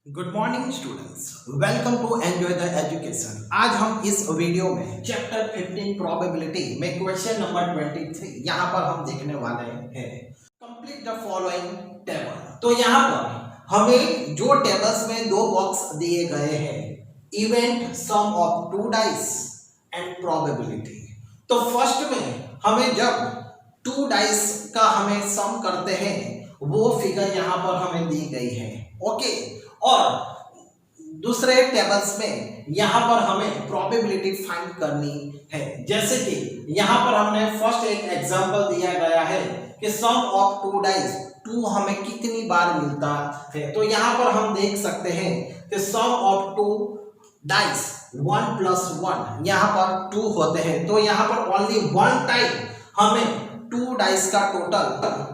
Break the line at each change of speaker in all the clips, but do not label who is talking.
Good morning students, welcome to enjoy the education. आज हम इस वीडियो में चैप्टर 15 प्रोबेबिलिटी में क्वेश्चन नंबर 23 यहाँ पर हम देखने वाले हैं। Complete the following table. तो यहाँ पर हमें जो टेबल्स में दो बॉक्स दिए गए हैं, event, sum of two dice and probability. तो फर्स्ट में हमें जब टू डाइस का हमें सम करते हैं वो फिगर यहाँ पर हमें दी गई है। ओके, और दूसरे टेबल्स में यहां पर हमें प्रोबेबिलिटी फाइंड करनी है। जैसे कि यहां पर हमने फर्स्ट एक एग्जांपल दिया गया है कि सम ऑफ टू डाइस, टू हमें कितनी बार मिलता है। तो यहां पर हम देख सकते हैं कि सम ऑफ टू डाइस 1 + 1 यहां पर 2 होते हैं। तो यहां पर ओनली वन टाइम हमें टू डाइस का टोटल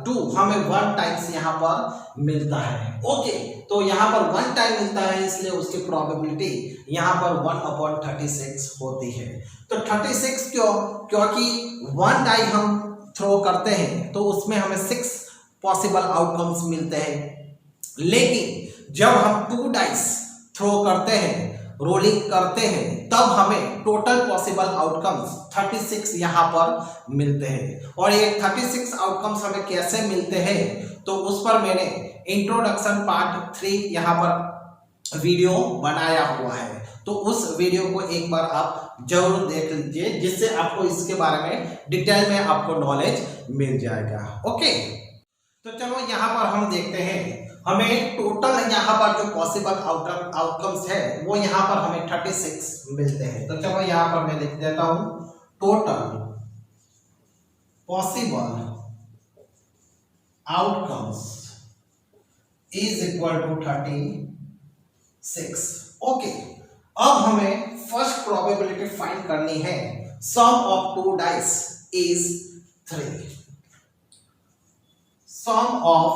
2 हमें वन टाइम्स यहाँ पर मिलता है। ओके, तो यहाँ पर वन टाइम मिलता है, इसलिए उसकी प्रोबेबिलिटी यहाँ पर 1/36 होती है। तो 36 क्यों? क्योंकि वन डाई हम थ्रो करते हैं तो उसमें हमें 6 पॉसिबल आउटकम्स मिलते हैं, लेकिन जब हम टू डाइस थ्रो करते हैं, रोलिंग करते हैं, तब हमें टोटल पॉसिबल आउटकम्स 36 यहाँ पर मिलते हैं। और ये 36 आउटकम्स हमें कैसे मिलते हैं तो उस पर मैंने इंट्रोडक्शन पार्ट 3 यहाँ पर वीडियो बनाया हुआ है। तो उस वीडियो को एक बार आप जरूर देख लीजिए, जिससे आपको इसके बारे में डिटेल में आपको नॉलेज मिल जाएगा। ओके, तो चलो यहाँ पर हम देखते हैं, हमें टोटल यहाँ पर जो पॉसिबल आउटकम्स है वो यहाँ पर हमें 36 मिलते हैं। तो चलो यहाँ पर मैं लिख देता हूं, total possible outcomes is equal to 36। Okay, अब हमें फर्स्ट प्रोबेबिलिटी फाइंड करनी है। Sum of two dice is 3। Sum of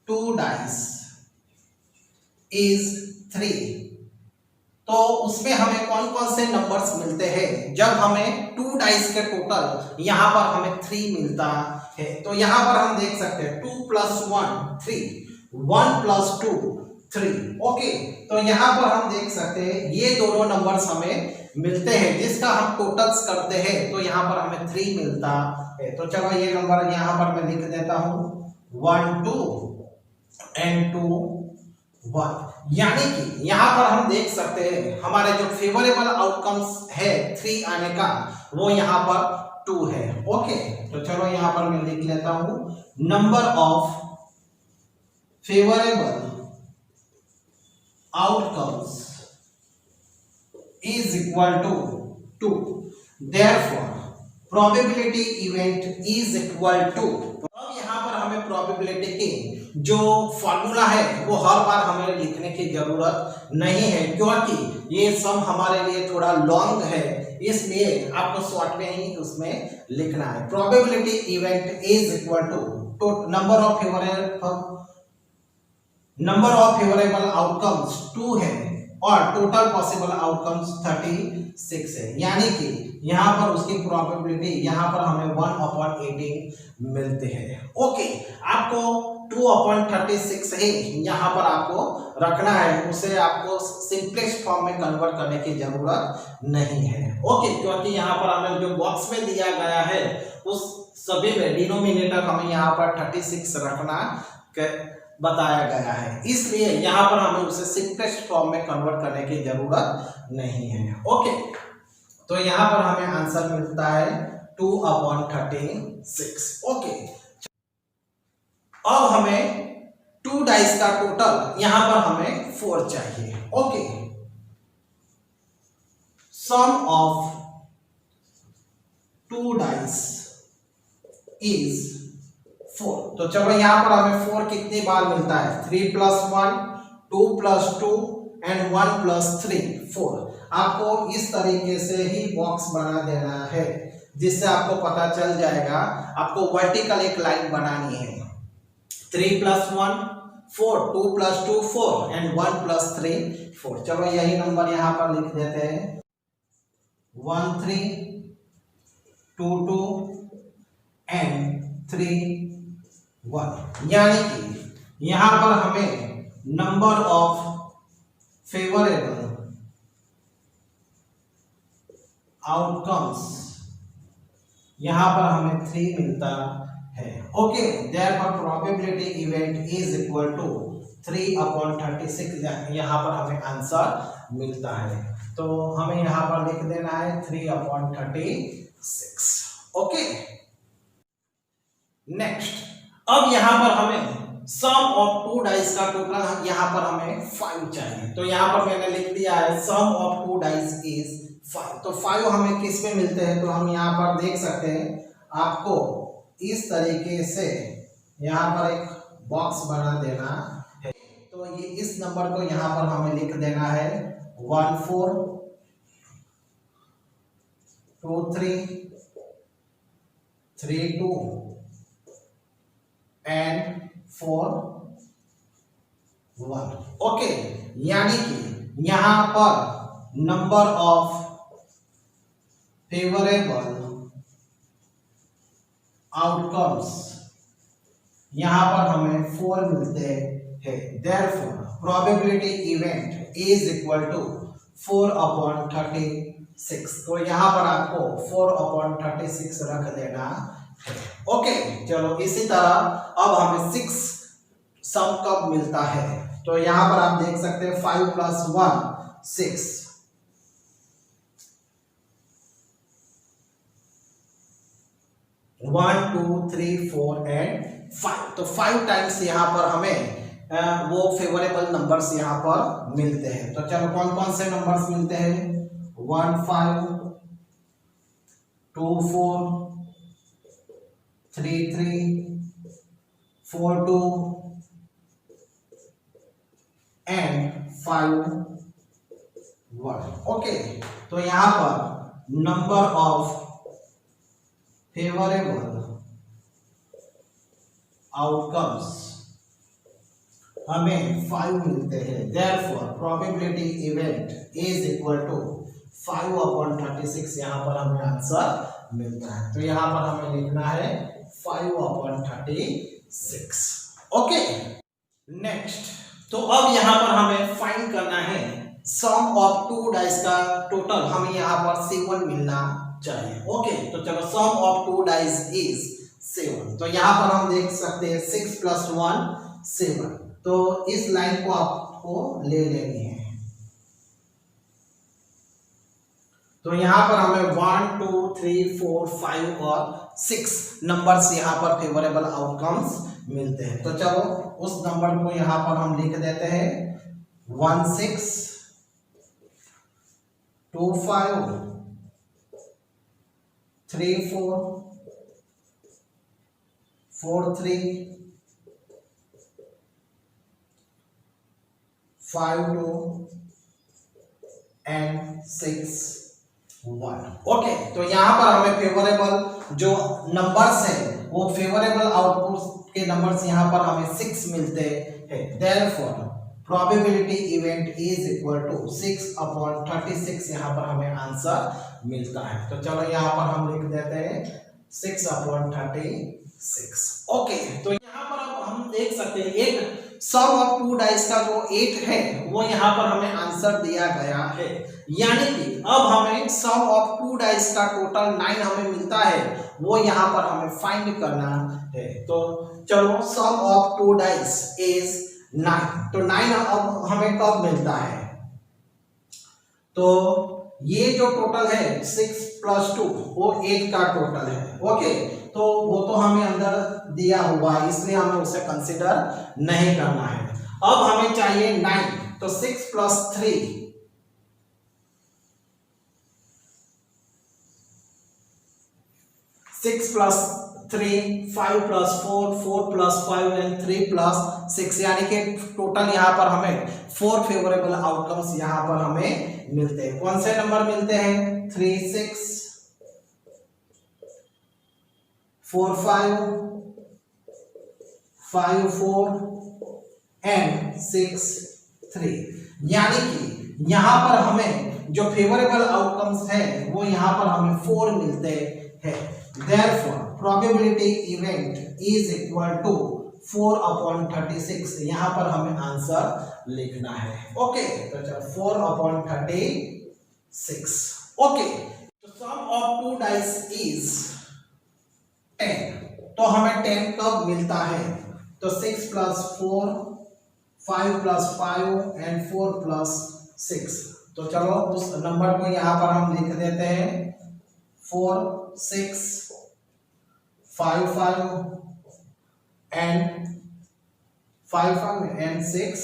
two dice is 3। तो उसमें हमें कौन कौन से नंबर्स मिलते हैं? जब हमें टू डाइस के टोटल यहां पर हमें 3 मिलता है। तो यहां पर हम देख सकते हैं 2 + 1 3, 1 + 2 3। ओके, तो यहां पर हम देख सकते हैं ये दोनों नंबर्स हमें मिलते हैं, जिसका हम टोटल्स करते हैं तो यहां पर हमें 3 मिलता है। तो चलो ये नंबर यहां पर मैं लिख देता हूं, 1 2 एंड 2 1। यानी कि यहां पर हम देख सकते हैं हमारे जो फेवरेबल आउटकम्स है 3 आने का, वो यहां पर 2 है। ओके, तो चलो यहां पर मैं लिख लेता हूं, number of favourable outcomes is equal to 2। Therefore probability event is equal to. अब यहां पर हमें प्रोबेबिलिटी की जो फॉर्मूला है वो हर बार हमें लिखने की जरूरत नहीं है, क्योंकि ये सम हमारे लिए थोड़ा लॉन्ग है, इसलिए आपको शॉर्ट में ही उसमें लिखना है। Probability event is equal to number of favourable outcomes 2 है और टोटल पॉसिबल आउटकम्स 36 है। यानी कि यहाँ पर उसकी प्रोबेबिलिटी यहाँ पर हमें 1/18 मिलते हैं। ओके, आपको 2/36 है यहाँ पर आपको रखना है, उसे आपको सिंपलेस्ट फॉर्म में कन्वर्ट करने की जरूरत नहीं है। ओके, क्योंकि यहाँ पर हमें जो बॉक्स में दिया गया है उस सभी में डिनोमिनेटर हमें यहाँ पर 36 रखना बताया गया है, इसलिए यहां पर हमें उसे सिंपलेस्ट फॉर्म में कन्वर्ट करने की जरूरत नहीं है। ओके, तो यहां पर हमें आंसर मिलता है 2/36। ओके, अब हमें टू डाइस का टोटल यहां पर हमें 4 चाहिए। Okay, sum of two dice is 4। तो चलो यहाँ पर हमें 4 कितनी बार मिलता है? 3 + 1 2 + 2 एंड 1 + 3 4। आपको इस तरीके से ही बॉक्स बना देना है, जिससे आपको पता चल जाएगा। आपको वर्टिकल एक लाइन बनानी है, 3 + 1 4, 2 + 2 4 एंड 1 + 3 4। चलो यही नंबर यहाँ पर लिख देते हैं, 1 3 2 2 एंड 3 1। यानी कि यहां पर हमें नंबर ऑफ फेवरेबल आउटकम्स, यहां पर हमें 3 मिलता है। Okay, therefore probability event is equal to 3/36, यहां पर हमें आंसर मिलता है। तो हमें यहां पर लिख देना है 3/36। ओके, नेक्स्ट, अब यहां पर हमें सम ऑफ टू डाइस का टोटल यहां पर हमें 5 चाहिए। तो यहां पर मैंने लिख दिया है sum of two dice is 5। तो 5 हमें किस में मिलते हैं, तो हम यहां पर देख सकते हैं, आपको इस तरीके से यहां पर एक बॉक्स बना देना है। तो ये इस नंबर को यहां पर हमें लिख देना है 1 4 2 3 3 2 एंड 4 1। ओके, यानी कि यहां पर नंबर ऑफ फेवरेबल आउटकम्स यहां पर हमें 4 मिलते हैं। Therefore probability event is equal to 4/36। तो यहां पर आपको 4/36 रख देना है। ओके, चलो इसी तरह अब हमें 6 सम कब मिलता है, तो यहां पर आप देख सकते हैं 5 + 1 6, 1 2 3 4 एंड 5। तो 5 टाइम्स यहाँ पर हमें वो फेवरेबल नंबर्स यहाँ पर मिलते हैं। तो चलो कौन कौन से नंबर्स मिलते हैं, 1 5 2 4 3 3 4 2 एंड 5 1। ओके, तो यहाँ पर नंबर ऑफ फेवरेबल आउटकम्स हमें 5 मिलते हैं। Therefore probability event is equal to 5/36, यहाँ पर हमें आंसर मिलता है। तो यहाँ पर हमें लिखना है 5/36। ओके, नेक्स्ट, तो अब यहाँ पर हमें फाइंड करना है सम ऑफ टू डाइस का टोटल, हमें यहाँ पर 7 मिलना चाहिए। ओके, तो चलो सम ऑफ टू डाइस इज 7। तो यहाँ पर हम देख सकते हैं 6 + 1 7। तो इस लाइन को आपको ले लेनी है। तो यहाँ पर हमें 1 2 3 4 5 और 6 नंबर्स यहाँ पर फेवरेबल आउटकम्स मिलते हैं। तो चलो उस नंबर को यहाँ पर हम लिख देते हैं 1 6 2 5 3 4 4 3 5 2 एंड 6 1। ओके, तो यहाँ पर हमें फेवरेबल जो नंबर्स हैं वो फेवरेबल आउटपुट के नंबर्स यहाँ पर हमें 6 मिलते हैं। Therefore probability event is equal to 6/36, यहाँ पर हमें आंसर मिलता है। तो चलो यहाँ पर हम लिख देते हैं 6/36। ओके, तो यहाँ पर अब हम देख सकते हैं एक सम ऑफ टू डाइस का जो 8 है वो यहाँ पर हमें आंसर दिया गया है। यानी कि अब हमें सम ऑफ टू डाइस का टोटल 9 हमें मिलता है, वो यहाँ पर हमें फाइंड करना है। तो चलो सम ऑफ टू डाइस इज 9। तो 9 अब हमें कब मिलता है, तो ये जो टोटल है 6 + 2 वो 8 का टोटल है। ओके, तो वो तो हमें अंदर दिया हुआ है, इसलिए हमें उसे कंसीडर नहीं करना है। अब हमें चाहिए 9, तो 6 + 3 6 + 3 5 + 4 4 + 5 एंड 3 + 6, यानी कि टोटल यहाँ पर हमें 4 फेवरेबल आउटकम्स यहाँ पर हमें मिलते हैं। कौन से नंबर मिलते हैं, 3 6 4 5 5 4 एंड 6 3। यानी कि यहाँ पर हमें जो फेवरेबल आउटकम्स है वो यहाँ पर हमें 4 मिलते हैं। Therefore, probability event is equal to 4/36 यहां पर हमें आंसर लिखना है। ओके, तो चलो 4/36। ओके, तो सम ऑफ टू डाइस इज 10। तो हमें 10 कब मिलता है? तो 6 + 4, 5 + 5 एंड 4 + 6। तो चलो उस नंबर को यहां पर हम लिख देते हैं 4 6 5 5 एंड 6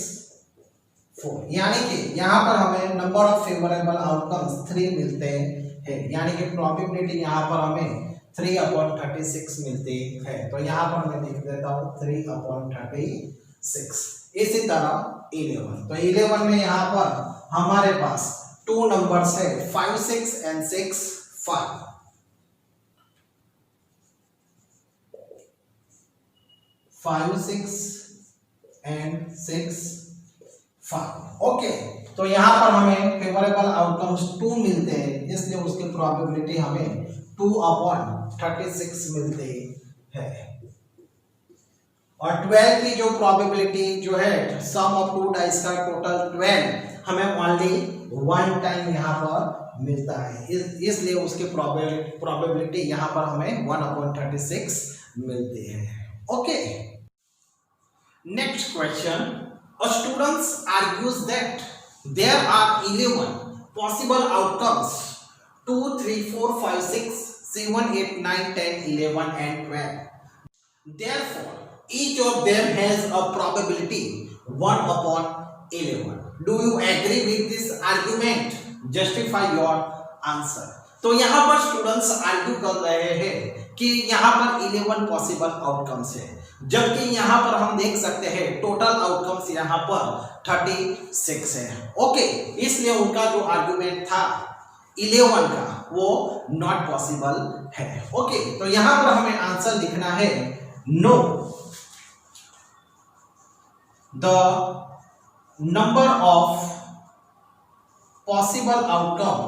4। यानी कि यहां पर हमें नंबर ऑफ फेवरेबल आउटकम्स 3 मिलते हैं। यानी कि प्रोबेबिलिटी यहां पर हमें 3/36 मिलती है। तो यहां पर मैं लिख देता हूं 3/36। इसी तरह 11, तो 11 में यहां पर हमारे पास 2 नंबर्स है 5 6 एंड 6 5। 5 6 एंड 6 5। ओके, तो यहां पर हमें फेवरेबल आउटकम्स 2 मिलते हैं, इसलिए उसकी प्रोबेबिलिटी हमें 2/36 मिलती है। और 12 की जो प्रोबेबिलिटी जो है सम ऑफ टू डाइस का टोटल 12 हमें ओनली 1 टाइम यहां पर मिलता है, इसलिए उसकी प्रोबेबिलिटी यहां पर हमें 1/36 मिलती है। Okay, next question. A student argues that there are 11 possible outcomes: 2 3 4 5 6 7 8 9 10 11 and 12. Therefore each of them has a probability 1/11. Do you agree with this argument? Justify your answer. तो यहां पर स्टूडेंट्स आर्ग्यू कर रहे हैं कि यहां पर 11 पॉसिबल आउटकम्स है, जबकि यहां पर हम देख सकते हैं टोटल आउटकम्स यहां पर 36 है। ओके, इसलिए उनका जो आर्गुमेंट था 11 का वो नॉट पॉसिबल है। ओके, तो यहां पर हमें आंसर लिखना है no, the number of possible outcome,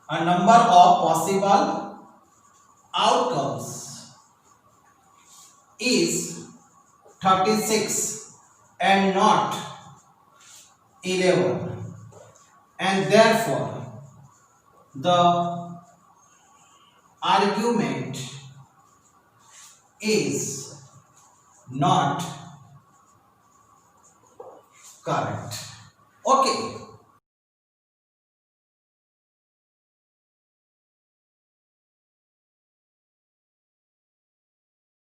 a number of possible outcomes is 36 and not 11, and therefore the argument is not correct. Okay,